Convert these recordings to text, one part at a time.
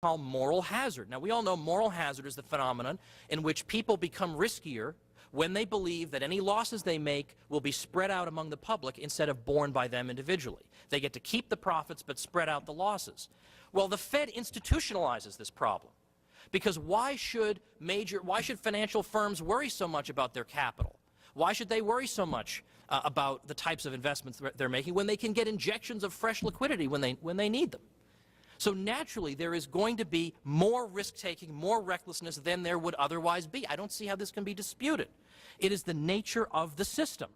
call moral hazard. Now, we all know moral hazard is the phenomenon in which people become riskier when they believe that any losses they make will be spread out among the public instead of borne by them individually. They get to keep the profits but spread out the losses. Well, the Fed institutionalizes this problem. Because why should financial firms worry so much about their capital? Why should they worry so much about the types of investments they're making when they can get injections of fresh liquidity when they need them? So naturally, there is going to be more risk-taking, more recklessness than there would otherwise be. I don't see how this can be disputed. It is the nature of the system.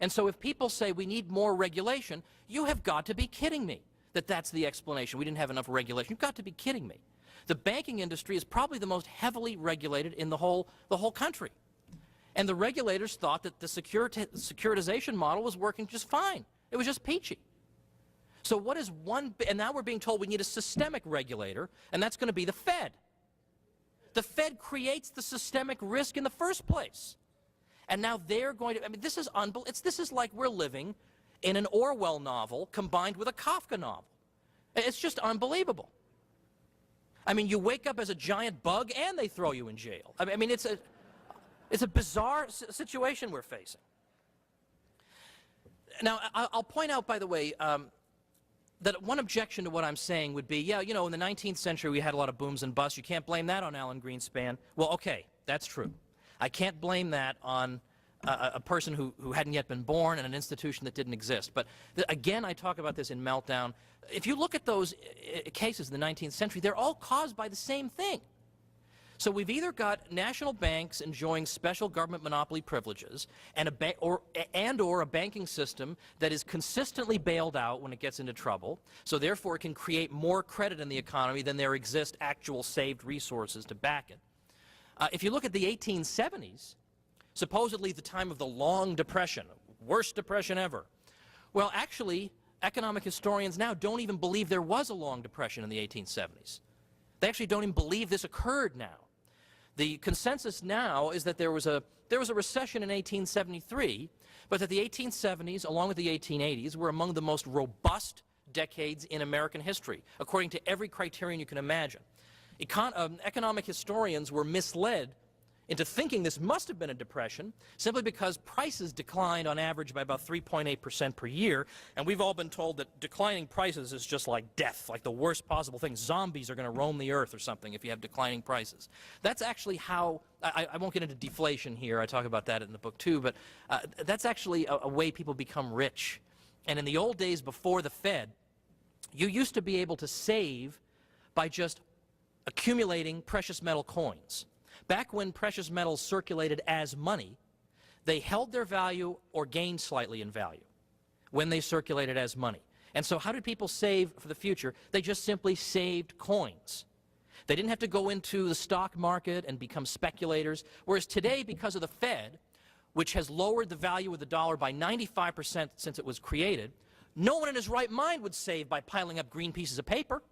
And so if people say we need more regulation, you have got to be kidding me that that's the explanation. We didn't have enough regulation. You've got to be kidding me. The banking industry is probably the most heavily regulated in the whole country. And the regulators thought that the securitization model was working just fine. It was just peachy. So what is and now we're being told we need a systemic regulator, and that's going to be the Fed. The Fed creates the systemic risk in the first place. And now they're going to, I mean, this is like we're living in an Orwell novel combined with a Kafka novel. It's just unbelievable. I mean, you wake up as a giant bug and they throw you in jail. I mean, it's a bizarre situation we're facing. Now, I'll point out, by the way, that one objection to what I'm saying would be, yeah, you know, in the 19th century we had a lot of booms and busts. You can't blame that on Alan Greenspan. Well, okay, that's true. I can't blame that on a person who hadn't yet been born and an institution that didn't exist. But again, I talk about this in Meltdown. If you look at those cases in the 19th century, they're all caused by the same thing. So we've either got national banks enjoying special government monopoly privileges and or a banking system that is consistently bailed out when it gets into trouble, so therefore it can create more credit in the economy than there exist actual saved resources to back it. If you look at the 1870s, supposedly the time of the long depression, worst depression ever, well, actually, economic historians now don't even believe there was a long depression in the 1870s. They actually don't even believe this occurred now. The consensus now is that there was a recession in 1873, but that the 1870s, along with the 1880s, were among the most robust decades in American history, according to every criterion you can imagine. Economic historians were misled into thinking this must have been a depression simply because prices declined on average by about 3.8% per year, and we've all been told that declining prices is just like death, like the worst possible thing. Zombies are going to roam the earth or something if you have declining prices. That's actually how, I won't get into deflation here, I talk about that in the book too, but that's actually a way people become rich. And in the old days before the Fed, you used to be able to save by just accumulating precious metal coins. Back when precious metals circulated as money, they held their value or gained slightly in value when they circulated as money. And so how did people save for the future? They just simply saved coins. They didn't have to go into the stock market and become speculators. Whereas today, because of the Fed, which has lowered the value of the dollar by 95% since it was created, no one in his right mind would save by piling up green pieces of paper.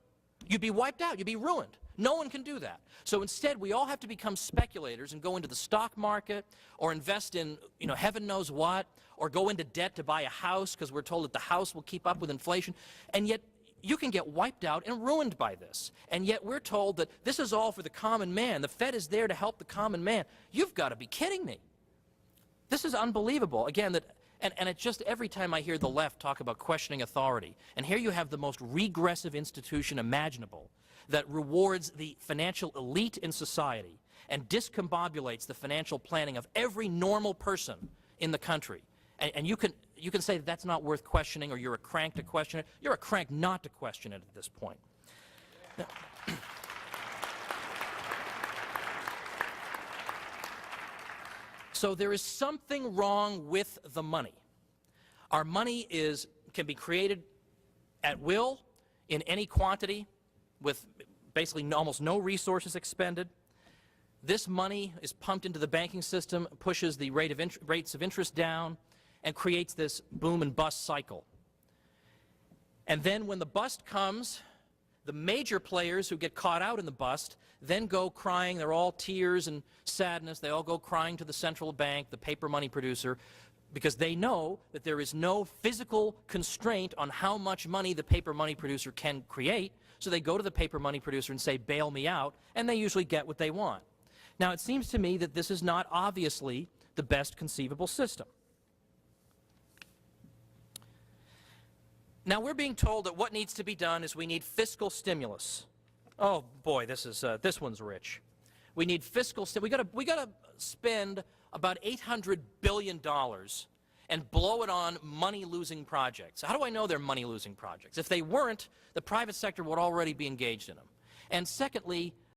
You'd be wiped out. You'd be ruined. No one can do that. So instead, we all have to become speculators and go into the stock market or invest in, you know, heaven knows what, or go into debt to buy a house because we're told that the house will keep up with inflation. And yet, you can get wiped out and ruined by this. And yet, we're told that this is all for the common man. The Fed is there to help the common man. You've got to be kidding me. This is unbelievable. Again, and it's just every time I hear the left talk about questioning authority, and here you have the most regressive institution imaginable that rewards the financial elite in society and discombobulates the financial planning of every normal person in the country. And you can say that that's not worth questioning, or you're a crank to question it. You're a crank not to question it at this point. Now, so there is something wrong with the money. Our money can be created at will in any quantity with basically almost no resources expended. This money is pumped into the banking system, pushes the rates of interest down, and creates this boom and bust cycle. And then when the bust comes, the major players who get caught out in the bust then go crying. They're all tears and sadness. They all go crying to the central bank, the paper money producer, because they know that there is no physical constraint on how much money the paper money producer can create. so they go to the paper money producer and say, bail me out, and they usually get what they want. Now, it seems to me that this is not obviously the best conceivable system. Now, we're being told that what needs to be done is we need fiscal stimulus. Oh boy, this one's rich. We need fiscal stimulus. We gotta spend about $800 billion and blow it on money-losing projects. How do I know they're money-losing projects? If they weren't, the private sector would already be engaged in them. And secondly,